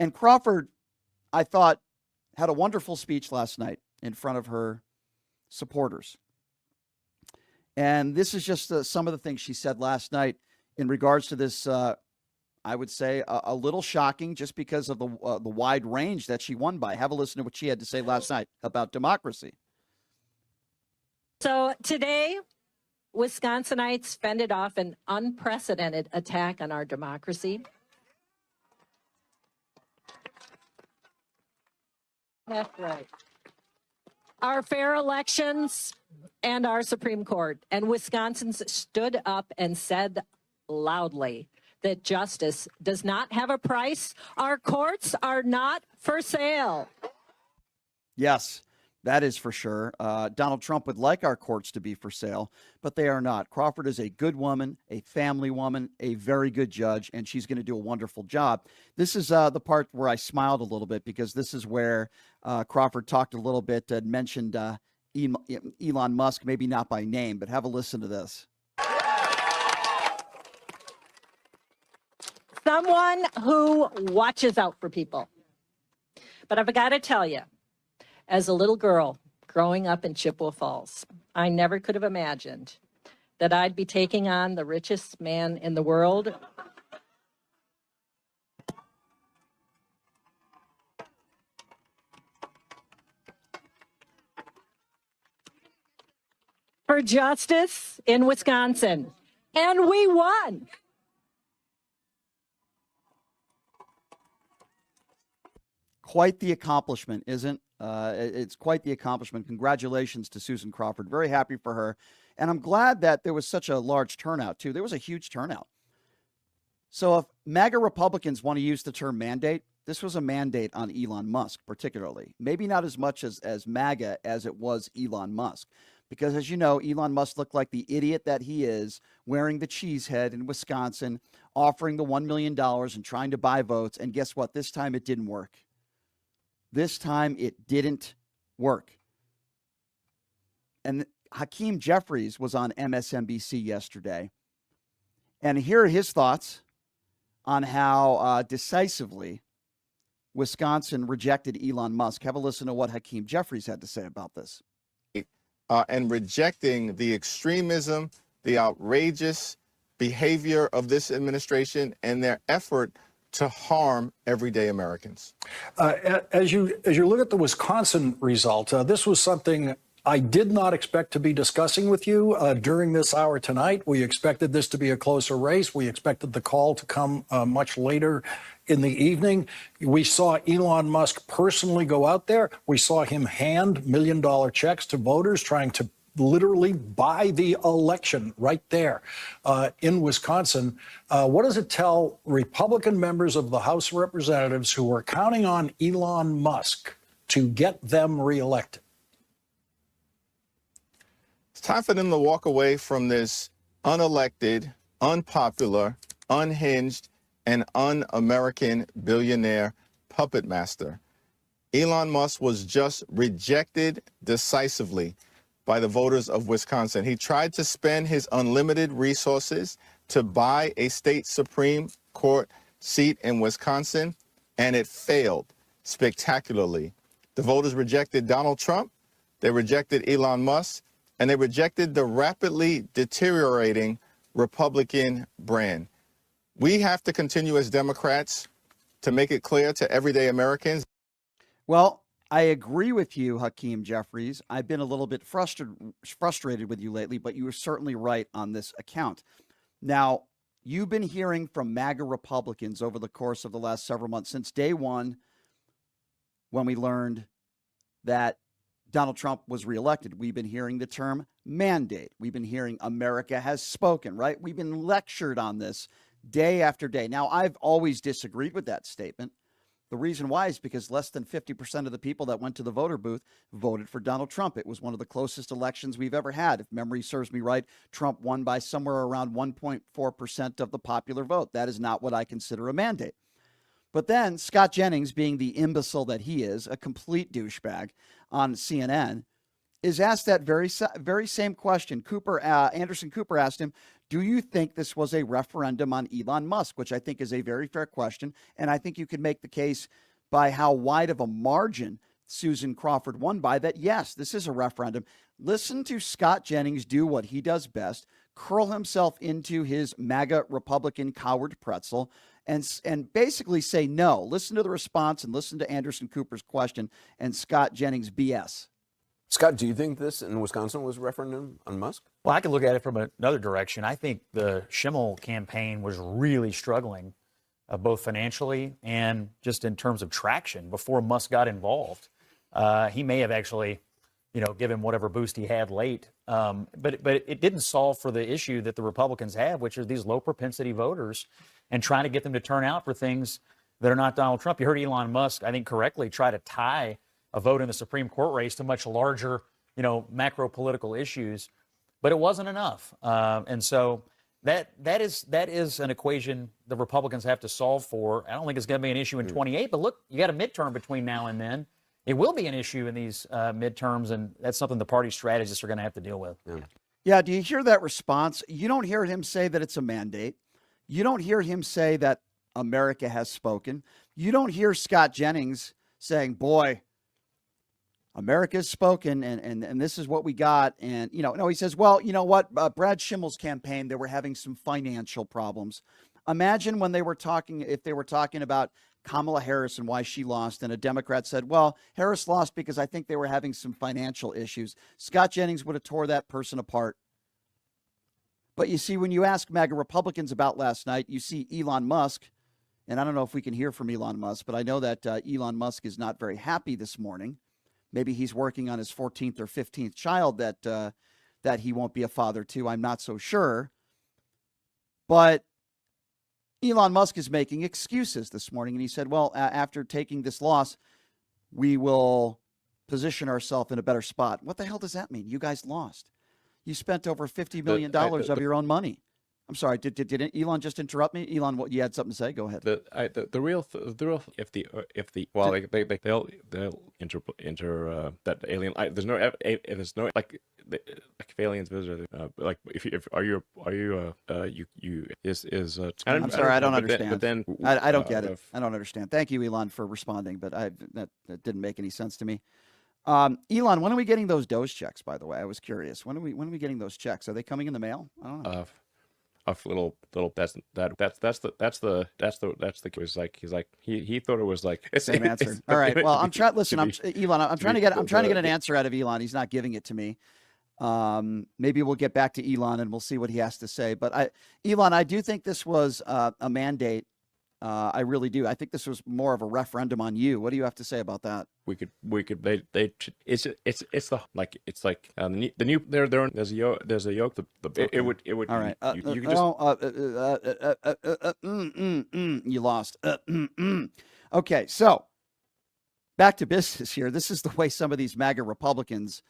And Crawford, I thought, had a wonderful speech last night in front of her supporters. And this is just some of the things she said last night in regards to this, I would say, a little shocking just because of the wide range that she won by. Have a listen to what she had to say last night about democracy. So today, Wisconsinites fended off an unprecedented attack on our democracy. That's right. Our fair elections and our Supreme Court. And Wisconsins stood up and said loudly that justice does not have a price. Our courts are not for sale. Yes, that is for sure. Donald Trump would like our courts to be for sale, but they are not. Crawford is a good woman, a family woman, a very good judge, and she's going to do a wonderful job. This is the part where I smiled a little bit because this is where Crawford talked a little bit and mentioned Elon Musk, maybe not by name, but have a listen to this. Someone who watches out for people. But I've got to tell you, as a little girl growing up in Chippewa Falls, I never could have imagined that I'd be taking on the richest man in the world. For justice in Wisconsin. And we won. Quite the accomplishment, isn't? It's quite the accomplishment. Congratulations to Susan Crawford. Very happy for her. And I'm glad that there was such a large turnout, too. There was a huge turnout. So if MAGA Republicans want to use the term mandate, this was a mandate on Elon Musk, particularly. Maybe not as much as MAGA as it was Elon Musk. Because as you know, Elon Musk looked like the idiot that he is, wearing the cheese head in Wisconsin, offering the $1 million and trying to buy votes. And guess what? This time it didn't work. This time it didn't work. And Hakeem Jeffries was on MSNBC yesterday. And here are his thoughts on how decisively Wisconsin rejected Elon Musk. Have a listen to what Hakeem Jeffries had to say about this. And rejecting the extremism, the outrageous behavior of this administration and their effort to harm everyday Americans. As you look at the Wisconsin result, this was something I did not expect to be discussing with you during this hour tonight. We expected this to be a closer race. We expected the call to come much later in the evening. We saw Elon Musk personally go out there. We saw him hand $1 million checks to voters, trying to literally buy the election right there in Wisconsin. What does it tell Republican members of the House of Representatives who are counting on Elon Musk to get them reelected? It's time for them to walk away from this unelected, unpopular, unhinged, and un-American billionaire puppet master. Elon Musk was just rejected decisively by the voters of Wisconsin. He tried to spend his unlimited resources to buy a state Supreme Court seat in Wisconsin, and it failed spectacularly. The voters rejected Donald Trump, they rejected Elon Musk, and they rejected the rapidly deteriorating Republican brand. We have to continue as Democrats to make it clear to everyday Americans. Well, I agree with you, Hakeem Jeffries. I've been a little bit frustrated with you lately, but you were certainly right on this account. Now, you've been hearing from MAGA Republicans over the course of the last several months, since day one, when we learned that Donald Trump was reelected. We've been hearing the term mandate. We've been hearing America has spoken, right? We've been lectured on this day after day. Now, I've always disagreed with that statement. The reason why is because less than 50% of the people that went to the voter booth voted for Donald Trump. It was one of the closest elections we've ever had. If memory serves me right, Trump won by somewhere around 1.4% of the popular vote. That is not what I consider a mandate. But then Scott Jennings, being the imbecile that he is, a complete douchebag on CNN, is asked that very same question. Anderson Cooper asked him, Do you think this was a referendum on Elon Musk, which I think is a very fair question. And I think you could make the case by how wide of a margin Susan Crawford won by that, yes, this is a referendum. Listen to Scott Jennings do what he does best, curl himself into his MAGA Republican coward pretzel and basically say no. Listen to the response and listen to Anderson Cooper's question and Scott Jennings' BS. Scott, do you think this in Wisconsin was a referendum on Musk? Well, I could look at it from another direction. I think the Schimmel campaign was really struggling, both financially and just in terms of traction before Musk got involved. He may have actually, given whatever boost he had late. But it didn't solve for the issue that the Republicans have, which are these low propensity voters and trying to get them to turn out for things that are not Donald Trump. You heard Elon Musk, I think correctly, try to tie a vote in the Supreme Court race to much larger, macro political issues, but it wasn't enough. And so that is an equation the Republicans have to solve for. I don't think it's going to be an issue in 28, but look, you got a midterm between now and then. It will be an issue in these midterms, and that's something the party strategists are going to have to deal with. Yeah, do you hear that response? You don't hear him say that it's a mandate. You don't hear him say that America has spoken. You don't hear Scott Jennings saying, boy, America's spoken, and this is what we got. And, no, he says, well, you know what? Brad Schimmel's campaign, they were having some financial problems. Imagine when if they were talking about Kamala Harris and why she lost, and a Democrat said, well, Harris lost because I think they were having some financial issues. Scott Jennings would have tore that person apart. But you see, when you ask MAGA Republicans about last night, you see Elon Musk, and I don't know if we can hear from Elon Musk, but I know that Elon Musk is not very happy this morning. Maybe he's working on his 14th or 15th child that he won't be a father to. I'm not so sure. But Elon Musk is making excuses this morning, and he said, well, after taking this loss, we will position ourselves in a better spot. What the hell does that mean? You guys lost. You spent over $50 million of your own money. I'm sorry. Did Elon just interrupt me? Elon, what you had something to say? Go ahead. The real if they'll that alien. There's no like if aliens visit. Like if are you is. I'm sorry, I don't understand. But then I don't get it. I don't understand. Thank you, Elon, for responding, but that didn't make any sense to me. Elon, when are we getting those Doge checks? By the way, I was curious. When are we getting those checks? Are they coming in the mail? I don't know. Little that's the he thought it was like same answer. All right. Well, I'm trying. Listen, Elon. I'm trying to get an answer out of Elon. He's not giving it to me. Maybe we'll get back to Elon and we'll see what he has to say. But Elon, I do think this was a mandate. I really do. I think this was more of a referendum on you. What do you have to say about that? We could it's the like it's like the new there's a yoke it would all right you just you lost okay, so back to business here. This is the way some of these MAGA Republicans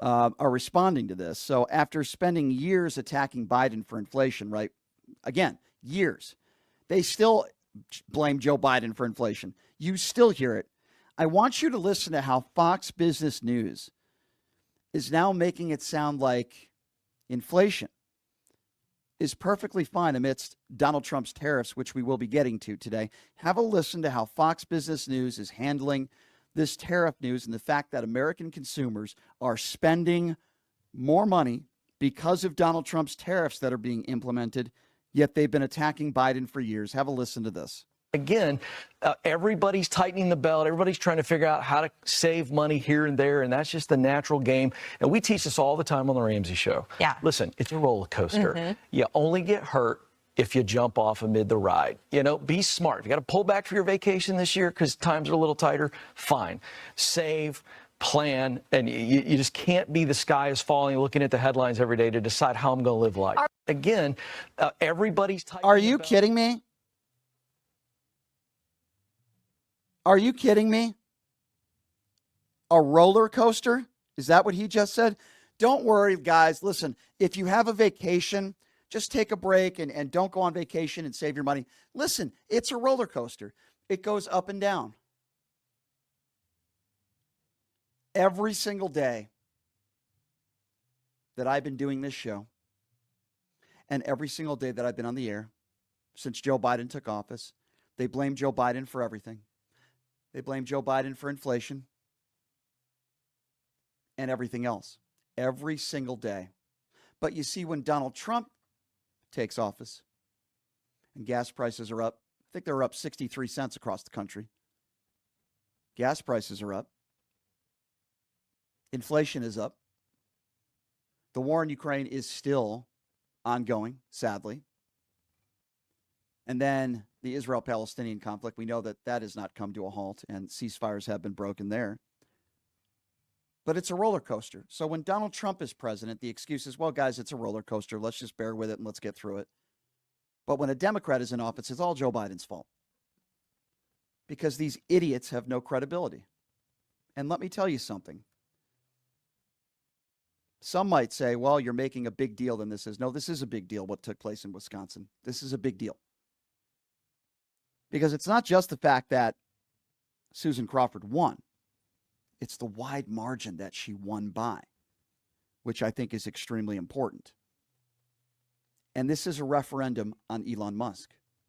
are responding to this. So after spending years attacking Biden for inflation, right, again, years, they still blame Joe Biden for inflation. You still hear it. I want you to listen to how Fox Business News is now making it sound like inflation is perfectly fine amidst Donald Trump's tariffs, which we will be getting to today. Have a listen to how Fox Business News is handling this tariff news and the fact that American consumers are spending more money because of Donald Trump's tariffs that are being implemented, yet they've been attacking Biden for years. Have a listen to this. Again, everybody's tightening the belt. Everybody's trying to figure out how to save money here and there, and that's just the natural game. And we teach this all the time on the Ramsey Show. Yeah. Listen, it's a roller coaster. Mm-hmm. You only get hurt if you jump off amid the ride. Be smart. If you got to pull back for your vacation this year because times are a little tighter, fine. Save, plan, and you just can't be the sky is falling looking at the headlines every day to decide how I'm going to live life. Again, everybody's tightening. Are you kidding me? Are you kidding me? A roller coaster? Is that what he just said? Don't worry, guys. Listen, if you have a vacation, just take a break and don't go on vacation and save your money. Listen, it's a roller coaster. It goes up and down. Every single day that I've been doing this show, And every single day that I've been on the air since Joe Biden took office, they blame Joe Biden for everything. They blame Joe Biden for inflation and everything else. Every single day. But you see, when Donald Trump takes office and gas prices are up, I think they're up 63 cents across the country. Gas prices are up. Inflation is up. The war in Ukraine is still ongoing, sadly. And then the Israel-Palestinian conflict, we know that that has not come to a halt, and ceasefires have been broken there. But it's a roller coaster. So when Donald Trump is president, the excuse is, well, guys, it's a roller coaster. Let's just bear with it and let's get through it. But when a Democrat is in office, it's all Joe Biden's fault. Because these idiots have no credibility. And let me tell you something. Some might say, well, you're making a big deal than this is. No, this is a big deal, what took place in Wisconsin. This is a big deal. Because it's not just the fact that Susan Crawford won. It's the wide margin that she won by, which I think is extremely important. And this is a referendum on Elon Musk.